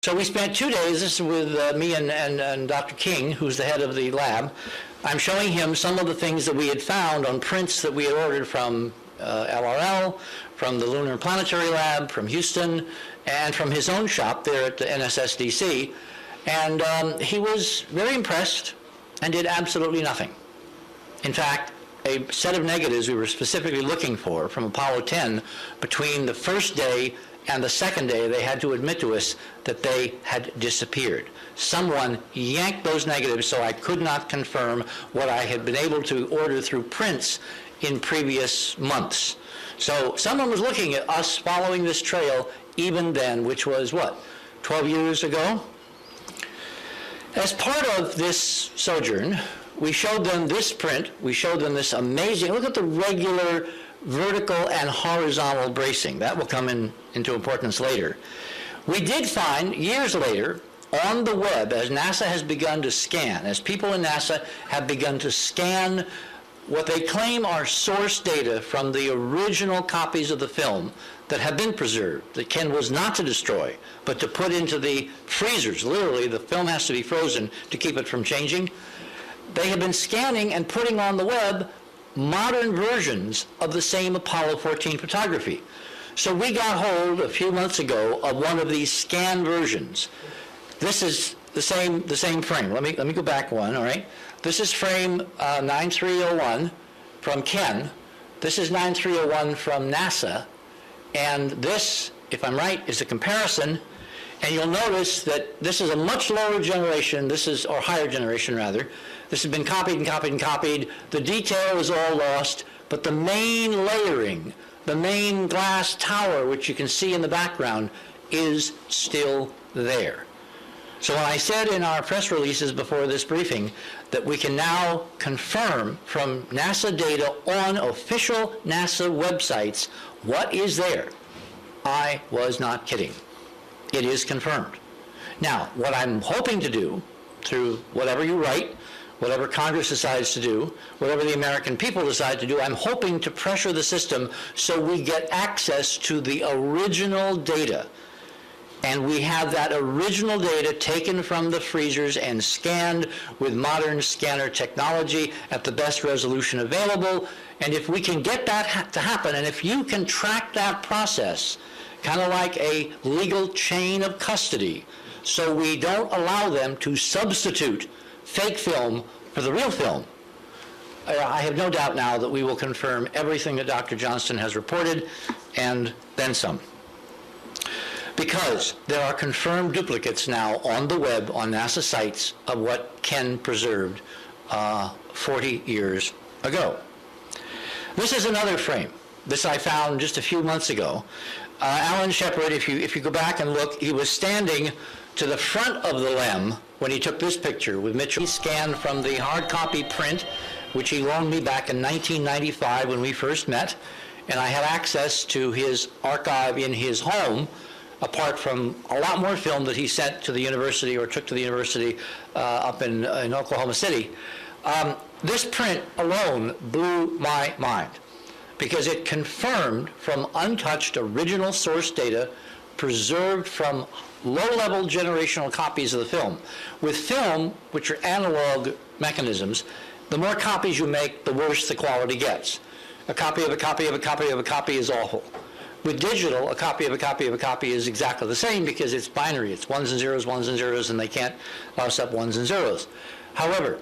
So we spent 2 days, this is with me and Dr. King, who's the head of the lab. I'm showing him some of the things that we had found on prints that we had ordered from LRL, from the Lunar Planetary Lab, from Houston, and from his own shop there at the NSSDC. And he was very impressed and did absolutely nothing. In fact, a set of negatives we were specifically looking for from Apollo 10, between the first day and the second day, they had to admit to us that they had disappeared. Someone yanked those negatives, so I could not confirm what I had been able to order through prints in previous months. So someone was looking at us following this trail even then, which was what, 12 years ago? As part of this sojourn, we showed them this print, we showed them this amazing, look at the regular vertical and horizontal bracing. That will come into importance later. We did find, years later, on the web, as NASA has begun to scan, as people in NASA have begun to scan what they claim are source data from the original copies of the film that have been preserved, that Ken was not to destroy, but to put into the freezers. Literally, the film has to be frozen to keep it from changing. They have been scanning and putting on the web modern versions of the same Apollo 14 photography. So we got hold a few months ago of one of these scanned versions. This is the same frame. Let me go back one, all right? This is frame 9301 from Ken. This is 9301 from NASA. And this, if I'm right, is a comparison. And you'll notice that this is a much lower generation, or higher generation rather. This has been copied and copied and copied. The detail is all lost, but the main layering, the main glass tower, which you can see in the background, is still there. So when I said in our press releases before this briefing that we can now confirm from NASA data on official NASA websites what is there, I was not kidding. It is confirmed. Now, what I'm hoping to do, through whatever you write, whatever Congress decides to do, whatever the American people decide to do, I'm hoping to pressure the system so we get access to the original data. And we have that original data taken from the freezers and scanned with modern scanner technology at the best resolution available. And if we can get that to happen, and if you can track that process, kind of like a legal chain of custody, so we don't allow them to substitute fake film for the real film, I have no doubt now that we will confirm everything that Dr. Johnston has reported, and then some. Because there are confirmed duplicates now on the web, on NASA sites, of what Ken preserved 40 years ago. This is another frame. This I found just a few months ago. Alan Shepard, if you go back and look, he was standing to the front of the LEM when he took this picture with Mitchell. He scanned from the hard copy print, which he loaned me back in 1995 when we first met, and I had access to his archive in his home, apart from a lot more film that he sent to the university or took to the university up in Oklahoma City. This print alone blew my mind because it confirmed from untouched original source data preserved from low-level generational copies of the film. With film, which are analog mechanisms, the more copies you make, the worse the quality gets. A copy of a copy of a copy of a copy is awful. With digital, a copy of a copy of a copy is exactly the same because it's binary. It's ones and zeros, and they can't louse up ones and zeros. However,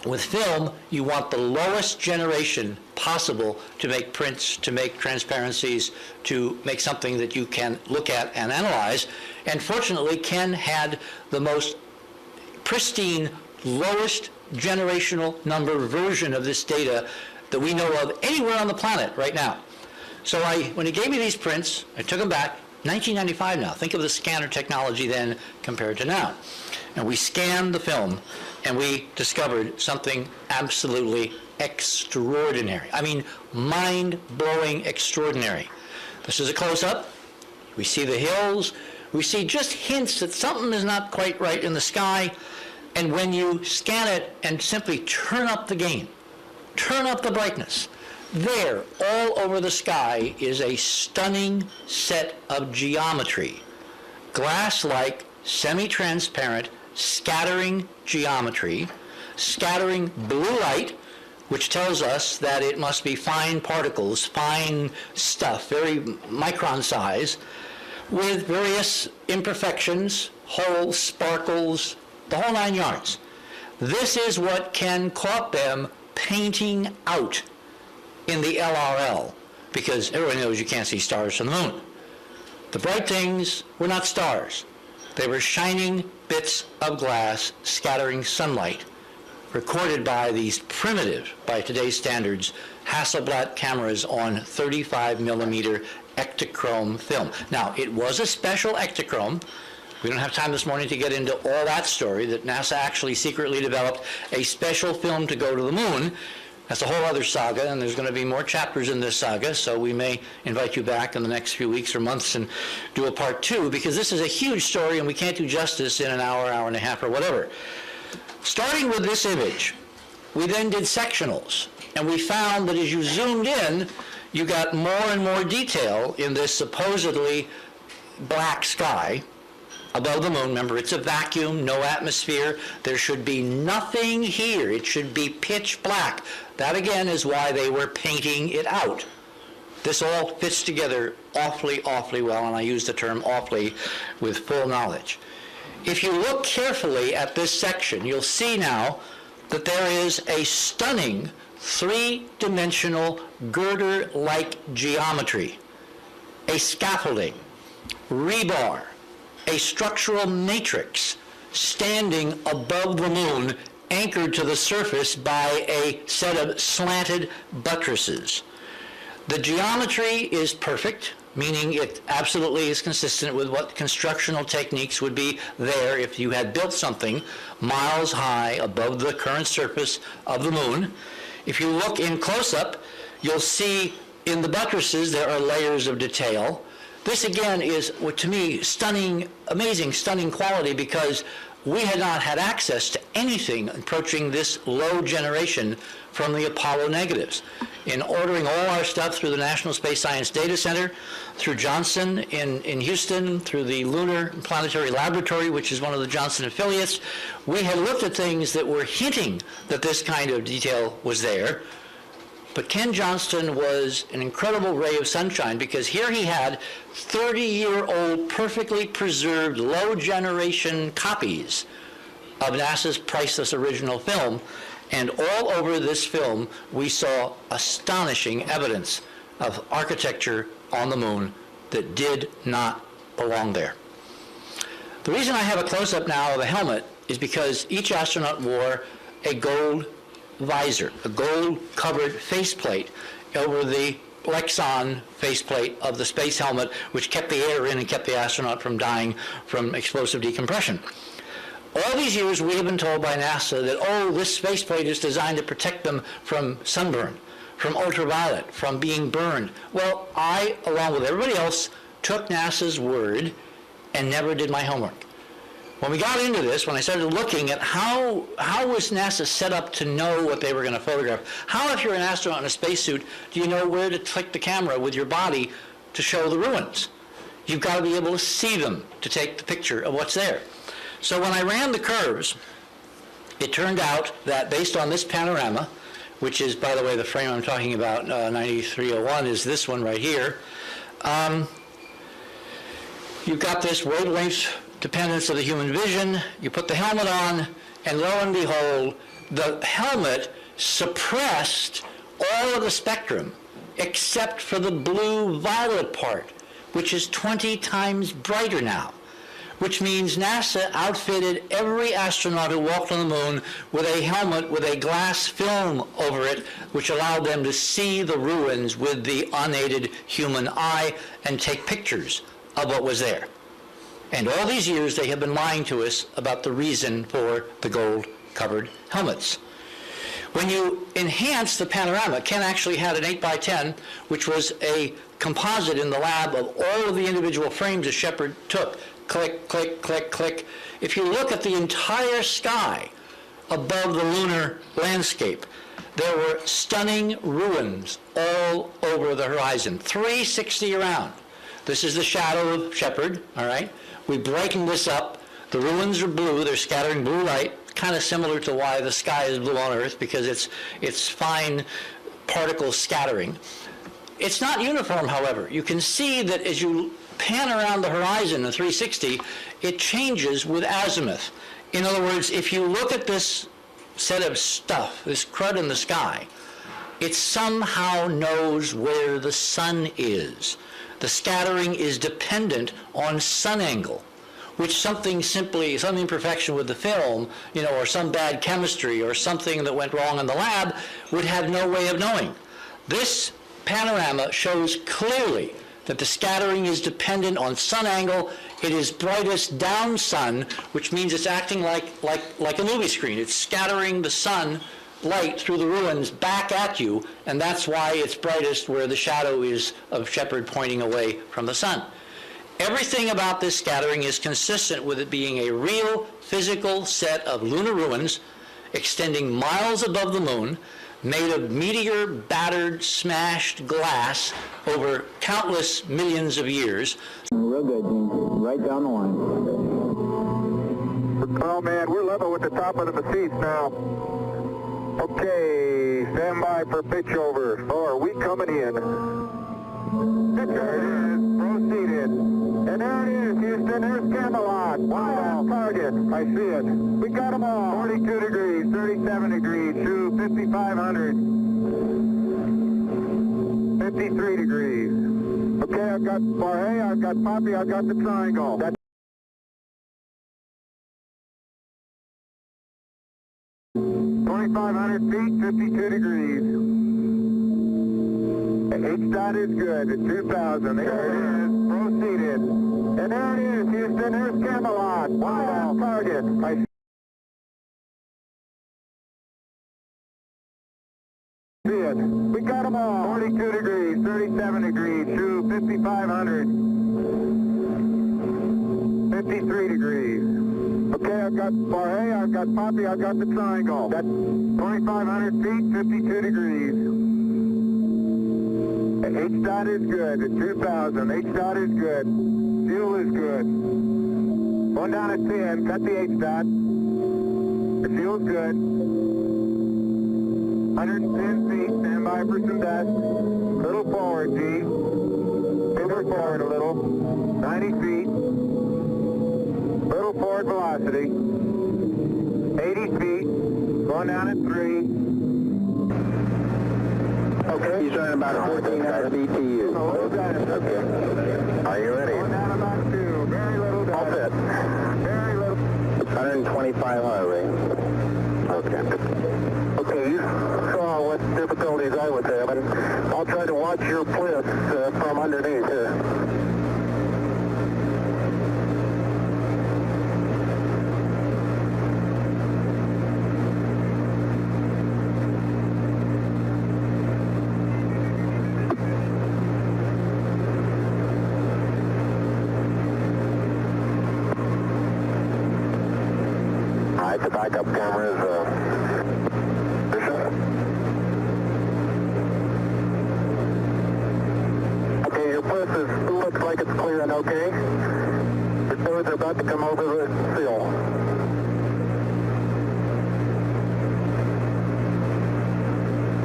with film, you want the lowest generation possible to make prints, to make transparencies, to make something that you can look at and analyze. And fortunately, Ken had the most pristine, lowest generational number version of this data that we know of anywhere on the planet right now. So when he gave me these prints, I took them back, 1995 now. Think of the scanner technology then compared to now. And we scanned the film, and we discovered something absolutely extraordinary. I mean, mind-blowing extraordinary. This is a close-up. We see the hills. We see just hints that something is not quite right in the sky. And when you scan it and simply turn up the gain, turn up the brightness, there, all over the sky, is a stunning set of geometry. Glass-like, semi-transparent, scattering geometry, scattering blue light, which tells us that it must be fine particles, fine stuff, very micron size, with various imperfections, holes, sparkles, the whole 9 yards. This is what Ken caught them painting out in the LRL, because everyone knows you can't see stars from the moon. The bright things were not stars. They were shining bits of glass scattering sunlight, recorded by these primitive, by today's standards, Hasselblad cameras on 35 millimeter Ektachrome film. Now, it was a special Ektachrome. We don't have time this morning to get into all that story, that NASA actually secretly developed a special film to go to the moon. That's a whole other saga, and there's going to be more chapters in this saga, so we may invite you back in the next few weeks or months and do a part 2, because this is a huge story and we can't do justice in an hour, hour and a half, or whatever. Starting with this image, we then did sectionals, and we found that as you zoomed in, you got more and more detail in this supposedly black sky above the moon. Remember, it's a vacuum, no atmosphere. There should be nothing here. It should be pitch black. That, again, is why they were painting it out. This all fits together awfully, awfully well, and I use the term awfully with full knowledge. If you look carefully at this section, you'll see now that there is a stunning three-dimensional girder-like geometry, a scaffolding, rebar, a structural matrix standing above the moon, anchored to the surface by a set of slanted buttresses. The geometry is perfect, meaning it absolutely is consistent with what constructional techniques would be there if you had built something miles high above the current surface of the moon. If you look in close-up, you'll see in the buttresses there are layers of detail. This again is, to me, stunning, amazing, stunning quality, because we had not had access to anything approaching this low generation from the Apollo negatives. In ordering all our stuff through the National Space Science Data Center, through Johnson in Houston, through the Lunar Planetary Laboratory, which is one of the Johnson affiliates, we had looked at things that were hinting that this kind of detail was there. But Ken Johnston was an incredible ray of sunshine, because here he had 30-year-old, perfectly preserved, low-generation copies of NASA's priceless original film. And all over this film, we saw astonishing evidence of architecture on the moon that did not belong there. The reason I have a close-up now of a helmet is because each astronaut wore a gold visor, a gold-covered faceplate over the Lexon faceplate of the space helmet, which kept the air in and kept the astronaut from dying from explosive decompression. All these years we have been told by NASA that, oh, this faceplate is designed to protect them from sunburn, from ultraviolet, from being burned. Well, I, along with everybody else, took NASA's word and never did my homework. When we got into this, when I started looking at how was NASA set up to know what they were going to photograph, how, if you're an astronaut in a spacesuit, do you know where to click the camera with your body to show the ruins? You've got to be able to see them to take the picture of what's there. So when I ran the curves, it turned out that based on this panorama, which is, by the way, the frame I'm talking about, 9301, is this one right here, you've got this wavelength dependence of the human vision. You put the helmet on, and lo and behold, the helmet suppressed all of the spectrum except for the blue-violet part, which is 20 times brighter now, which means NASA outfitted every astronaut who walked on the moon with a helmet with a glass film over it, which allowed them to see the ruins with the unaided human eye and take pictures of what was there. And all these years they have been lying to us about the reason for the gold-covered helmets. When you enhance the panorama, Ken actually had an 8x10, which was a composite in the lab of all of the individual frames that Shepard took. Click, click, click, click. If you look at the entire sky above the lunar landscape, there were stunning ruins all over the horizon, 360 around. This is the shadow of Shepard, all right? We brightened this up The ruins are blue. They're scattering blue light, kind of similar to why the sky is blue on Earth, because it's fine particle scattering. It's not uniform, however. You can see that as you pan around the horizon in 360, it changes with azimuth. In other words, if you look at this set of stuff, this crud in the sky, it somehow knows where the sun is. The scattering is dependent on sun angle, which some imperfection with the film, or some bad chemistry or something that went wrong in the lab would have no way of knowing. This panorama shows clearly that the scattering is dependent on sun angle. It is brightest down sun, which means it's acting like a movie screen. It's scattering the sun light through the ruins back at you, and that's why it's brightest where the shadow is of Shepard pointing away from the sun. Everything about this scattering is consistent with it being a real physical set of lunar ruins extending miles above the moon, made of meteor battered, smashed glass over countless millions of years. Real good, Gene. Right down the line. Oh man, we're level with the top of the seats now. Okay, stand by for pitch over. Oh, are we coming in? There it is, proceeded. And there it is, Houston, there's Camelot. Wow, target, I see it. We got them all. 42 degrees, 37 degrees, to 5,500. 53 degrees. Okay, I've got Barre, I've got Poppy, I've got the triangle. That's 2,500 feet, 52 degrees. H-dot is good at 2,000. There it is, proceeded. And there it is, Houston, there's Camelot. Wow, target. I see it. We got them all. 42 degrees, 37 degrees, to 5,500. 53 degrees. Okay, I've got Barre, I've got Poppy, I've got the triangle. That's 2,500 feet, 52 degrees. H-dot is good at 2,000. H-dot is good. Fuel is good. Going down at 10. Cut the H-dot. The fuel's good. 110 feet. Stand by for some dust. Little forward, G. Little forward a little. 90 feet. Little forward velocity. 80 feet. Going down at 3. Okay. He's running about 1,400 BTU. Okay. Are you ready? Going down about 2. Very little down. All set. Very little. 125 heart rate. Okay. Okay, you saw what difficulties I was having. I'll try to watch your bliss from underneath here. The backup camera is okay, your bliss looks like it's clear and okay. The fluids are about to come over the seal.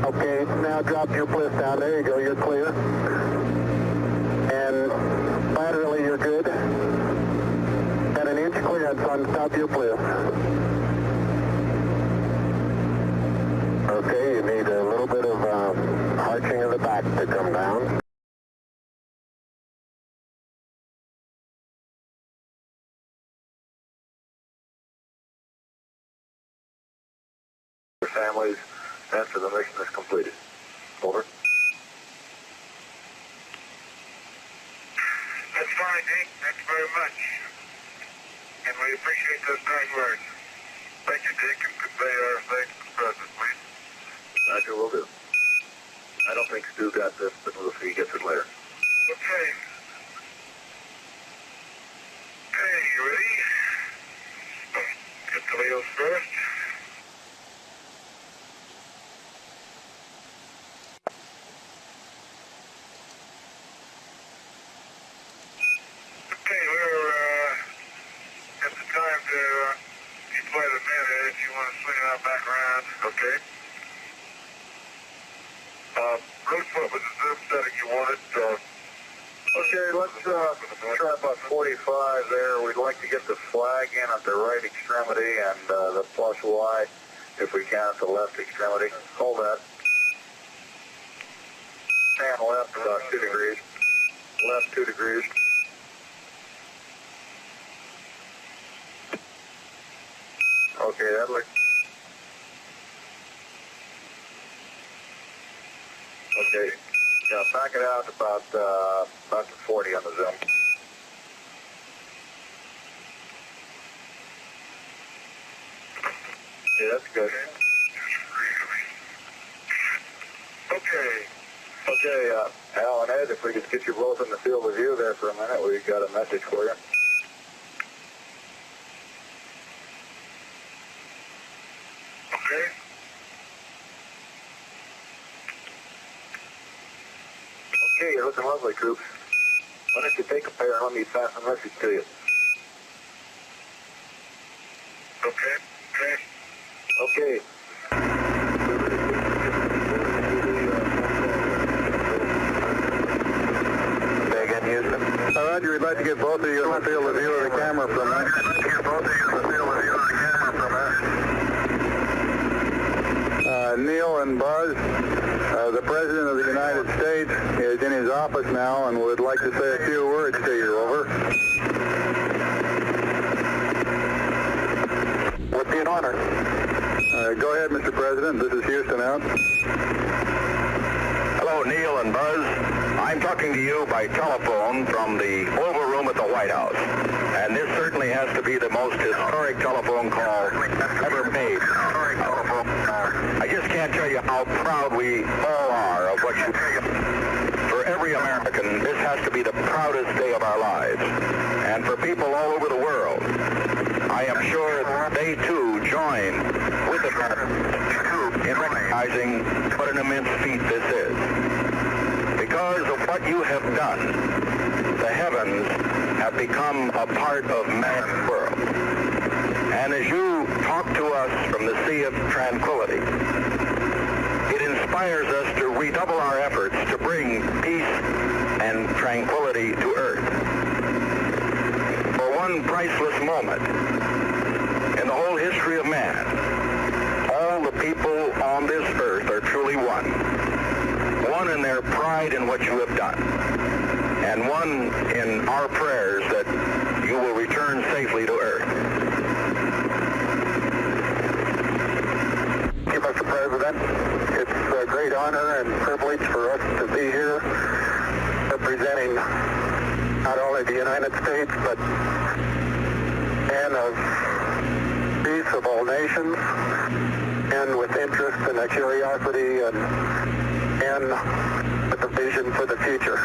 Okay, now drop your bliss down. There you go, you're clear. And laterally you're good. Got an inch clearance on the top of your bliss. Okay, you need a little bit of arching of the back to come down. Families, answer the mission is completed. Over. That's fine, Dick. Thanks very much. And we appreciate those kind words. Thank you, Dick, and convey our thanks to the President, please. Roger, will do. I don't think Stu got this, but we'll see he gets it later. Okay. Okay, you ready? Get the wheels first. Okay, we're at the time swinging out back around. Okay. Bruce, what was the zoom setting you wanted? Okay, let's try about 45 there. We'd like to get the flag in at the right extremity and the plus Y, if we can, at the left extremity. Hold that. And left about 2 degrees. Left 2 degrees. Okay, that looks... Okay, now back it out about to 40 on the zoom. Okay, that's good. Okay, Al and Ed, if we could get you both in the field of view there for a minute, we've got a message for you. Okay. Okay, you're looking lovely, troops. Why don't you take a pair and let me pass a message to you? Okay, okay. Okay. Say again, Houston. Roger, we'd like to get both of you in the field of view of the camera for a minute. Neil and Buzz, the President of the United States is in his office now and would like to say a few words to you. Over. Would be an honor. Go ahead, Mr. President. This is Houston out. Hello, Neil and Buzz. I'm talking to you by telephone from the Oval Room at the White House. And this certainly has to be the most historic telephone call ever made. I just can't tell you how proud we all are of what you do. For every American, this has to be the proudest day of our lives. And for people all over the world, I am sure they too join with the in recognizing what an immense feat this is. Because of what you have done, the heavens have become a part of man's world. And as you talk to us from the Sea of Tranquility, it inspires us to redouble our efforts to bring peace and tranquility to Earth. For one priceless moment in the whole history of man, all the people on this earth are truly one. One in their pride in what you have done, and one in our prayers that you will return safely to Earth. Thank you, Mr. President. It's a great honor and privilege for us to be here representing not only the United States, but men of peace of all nations, and with interest and a curiosity and with a vision for the future.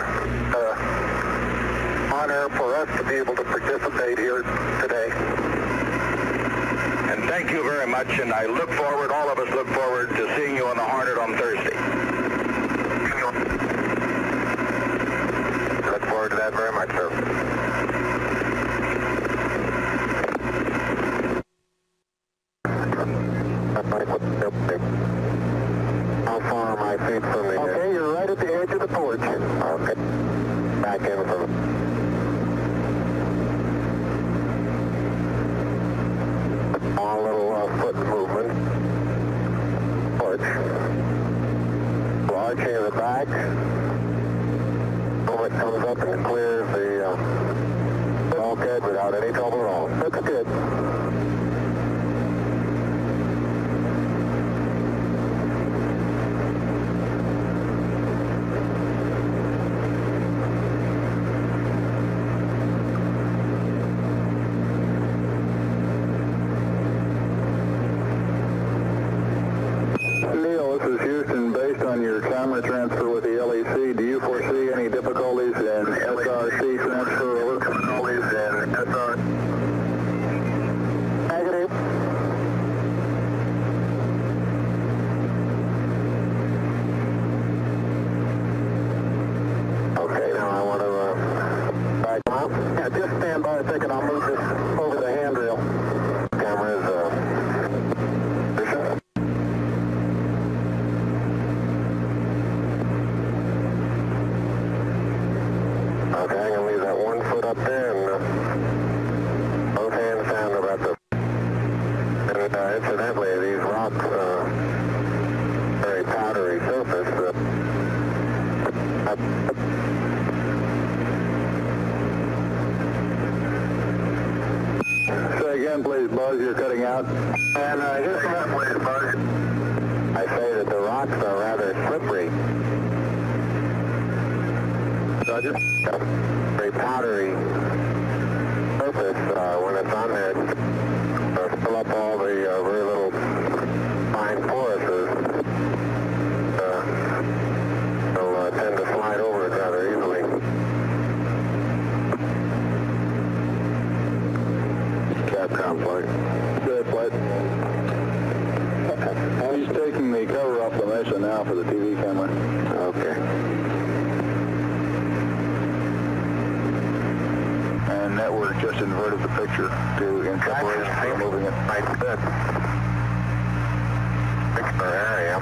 Honor for us to be able to participate here today. And thank you very much, and I look forward, all of us look forward to seeing you on the Hornet on Thursday. Look forward to that very much, sir. How far am I feet from the... Okay, you're right at the edge of the porch. Okay. Back in from... Small little foot movement. Porch. Arching in the back. Moment comes up and clears the bulkhead without any trouble at all. Looks good. On your camera transfer with the LEC, do you foresee any difficulties in SRC transfer over? Difficulties in SR? Negative. Okay, now I want to back up. Yeah, just stand by a second. I'll move this over the handrail. Camera is please, Buzz. You're cutting out. And here's some please, Buzz. I say that the rocks are rather slippery. Roger. Very powdery surface when it's on there. Fill up all the very little fine porises. They'll tend to slide over it rather easily. Capcom flight. Good flight. He's taking the cover off the Mesa now for the TV camera. Okay. And network just inverted the picture to in preparation for moving it. Nice bit. Picture area.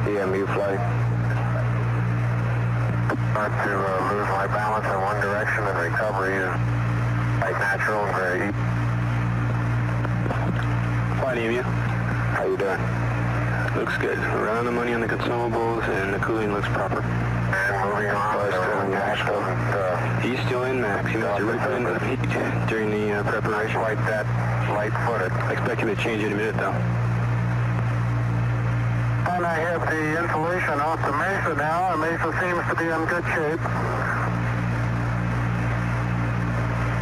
EMU flight. Start to lose my balance in one direction, and recovery is quite natural and very easy. Fine, EMU. How you doing? Looks good. Around the money on the consumables, and the cooling looks proper. And moving on. He's still in max. He must have ripped into the peak during the preparation. Like that, light-footed. I expect him to change in a minute, though. And I have the insulation off the Mesa now. The Mesa seems to be in good shape.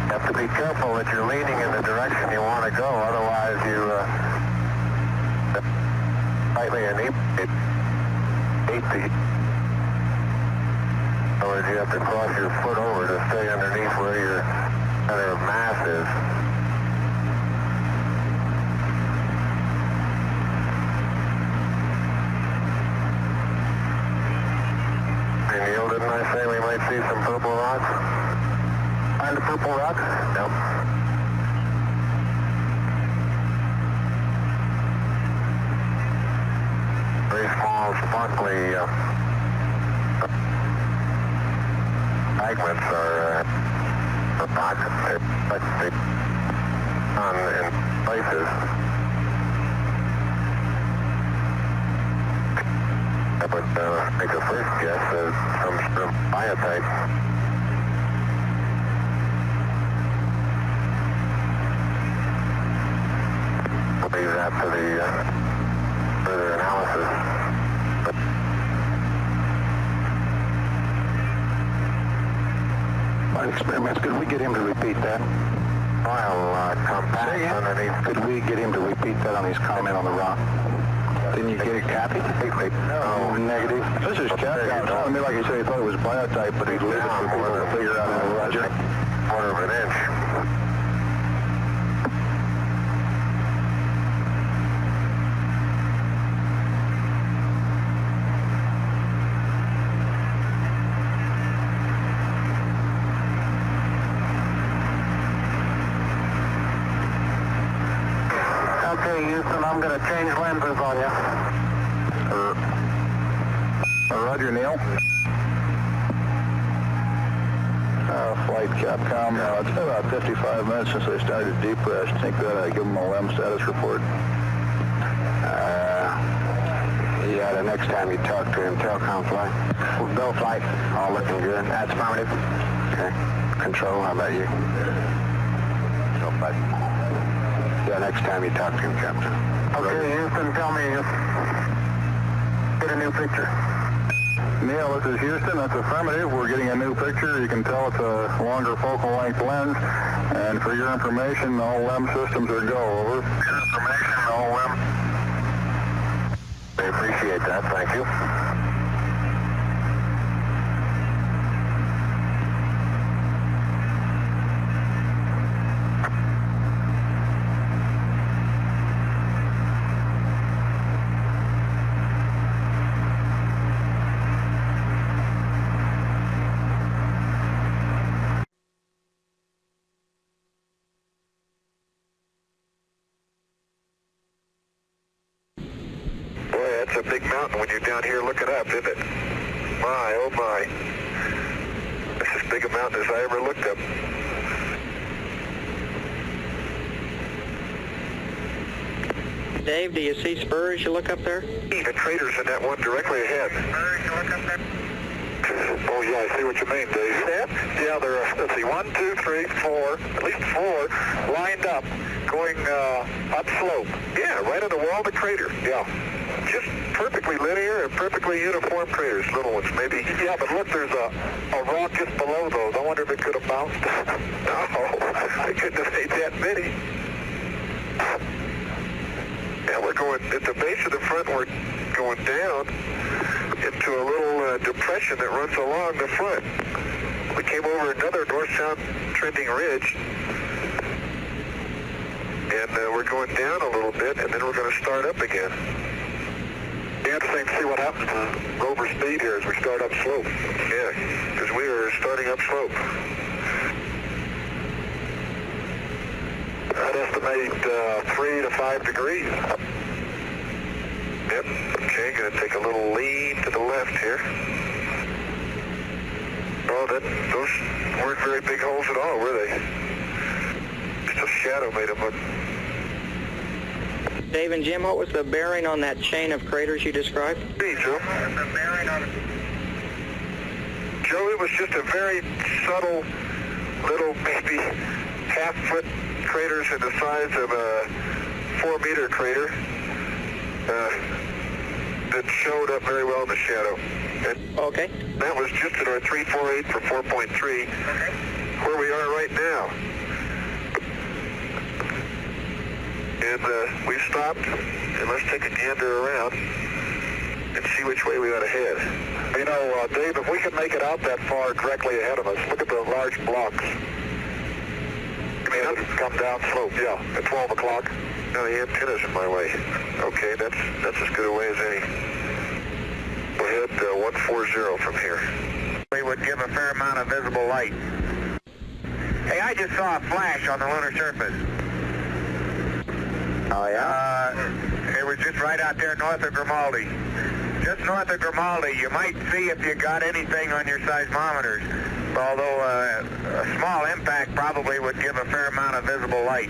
You have to be careful that you're leaning in the direction you want to go, otherwise you slightly inebriate. In other words, you have to cross your foot over to stay underneath where your center of mass is. Neil, didn't I say we might see some purple rocks? Find the purple rocks? Yep. Very small, sparkly fragments are rocks. They're in places. I would make a first guess as some sort of biotite. We'll leave that to the further analysis. Fine experiments. Could we get him to repeat that? While compact underneath. Could we get him to repeat that on his comment on the rock? Didn't you get it copied? No, negative. This is Captain. He told me like he said he thought it was biotype, but he'd leave it for people to figure out how to Roger. Quarter of an inch. Okay, Houston, I'm going to change lenses on you. Roger, Neil. Flight Capcom. It's been about 55 minutes since they started depress. Think that I give them a LEM status report. Yeah, the next time you talk to him, Telcom flight. Go flight. All looking good. That's affirmative. Okay. Control, how about you? Go flight. Yeah, next time you talk to him, Captain. Okay, Houston, tell me. Get a new picture. Neil, this is Houston. That's affirmative. We're getting a new picture. You can tell it's a longer focal length lens. And for your information, all LEM systems are go. Over. Your information, all LEM. I appreciate that. Thank you. That's a big mountain when you're down here looking up, isn't it? My, oh my. That's as big a mountain as I ever looked up. Dave, do you see spurs you look up there? The crater's in that one directly ahead. Spurs you look up there? Oh, yeah, I see what you mean, Dave. Yeah, there are, let's see, 1, 2, 3, 4, at least 4 lined up going upslope. Yeah, right on the wall of the crater. Yeah. Just perfectly linear and perfectly uniform craters, little ones, maybe. Yeah, but look, there's a rock just below those. I wonder if it could have bounced. No, it couldn't have made that many. Yeah, we're going at the base of the front, we're going down into a little depression that runs along the front. We came over another north-south trending ridge, and we're going down a little bit, and then we're going to start up again. Yeah, the same, see what happens to rover speed here as we start up slope. Yeah, because we are starting up slope. I'd estimate 3 to 5 degrees. Yep, okay, going to take a little lean to the left here. Oh, those weren't very big holes at all, were they? Just a shadow made them look. Dave and Jim, what was the bearing on that chain of craters you described? Hey, Joe. The bearing on it. Joe, it was just a very subtle little, maybe half-foot craters in the size of a 4-meter crater that showed up very well in the shadow. And okay. that was just at our 348 for 4.3, where we are right now. And we stopped, and let's take a gander around and see which way we ought to head. You know, Dave, if we can make it out that far directly ahead of us, look at the large blocks. I mean, up, come down slope, yeah, at 12 o'clock. No, the antenna's in my way. Okay, that's as good a way as any. We'll head 140 from here. We would give a fair amount of visible light. Hey, I just saw a flash on the lunar surface. Oh, yeah? It was just right out there north of Grimaldi. Just north of Grimaldi. You might see if you got anything on your seismometers. Although a small impact probably would give a fair amount of visible light.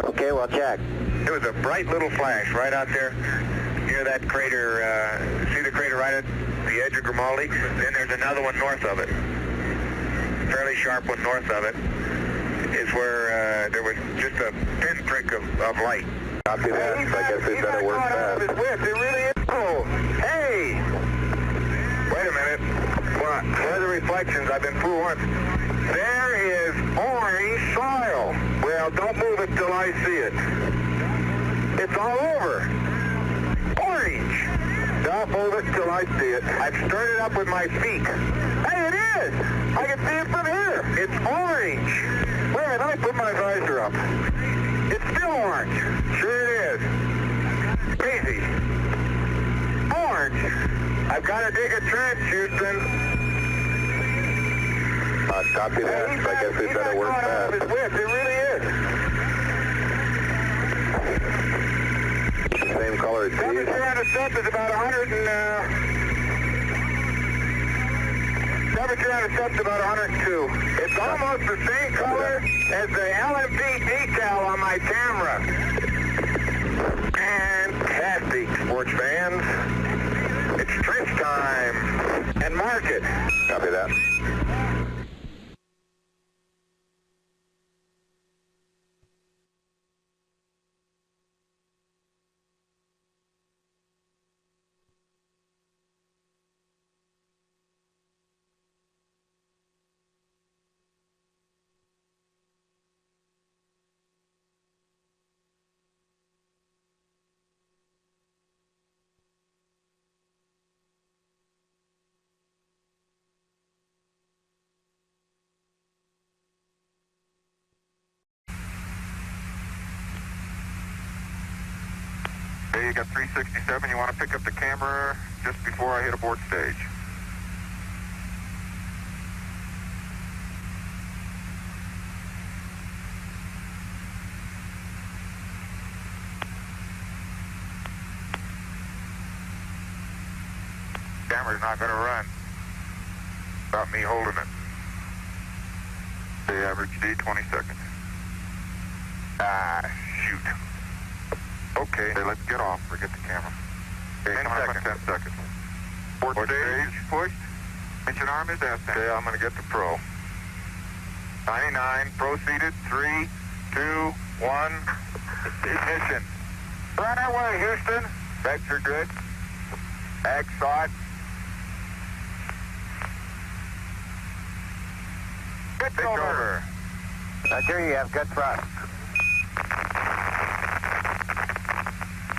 Okay, well, check. It was a bright little flash right out there near that crater. See the crater right at the edge of Grimaldi? Then there's another one north of it. Fairly sharp one north of it is where there was just a pinprick of light. Copy that. I guess we better work fast. It really is. Oh, hey! Wait a minute. What? Where are the reflections? I've been fooled once. There is orange soil. Well, don't move it till I see it. It's all over. Orange. Don't move it till I see it. I've stirred it up with my feet. Hey, it is! I can see it from here. It's orange. Wait a minute, let me put my visor up. It's still orange. Sure it is. Crazy. Orange. I've got to dig a trench, Houston. Copy that. I guess we better work fast. It really is. Same color as these. Temperature on the stuff is about 100 temperature on the stuff's about 102. It's almost the same color as the LMP decal on my camera. Fantastic, sports fans. It's trench time. And mark it. Copy that. Okay, you got 367. You want to pick up the camera just before I hit abort stage. Camera's not going to run without me holding it. The average D, 20 seconds. Ah, shoot. Okay, let's get off. Forget the camera. Okay, 10 seconds. 10 seconds. Abort stage pushed. Engine arm is that. Okay, I'm going to get the pro. 99, proceeded, 3, 2, 1, ignition. Right away, Houston. Vector good. Ag thought. Pitch over. Roger, you have good thrust.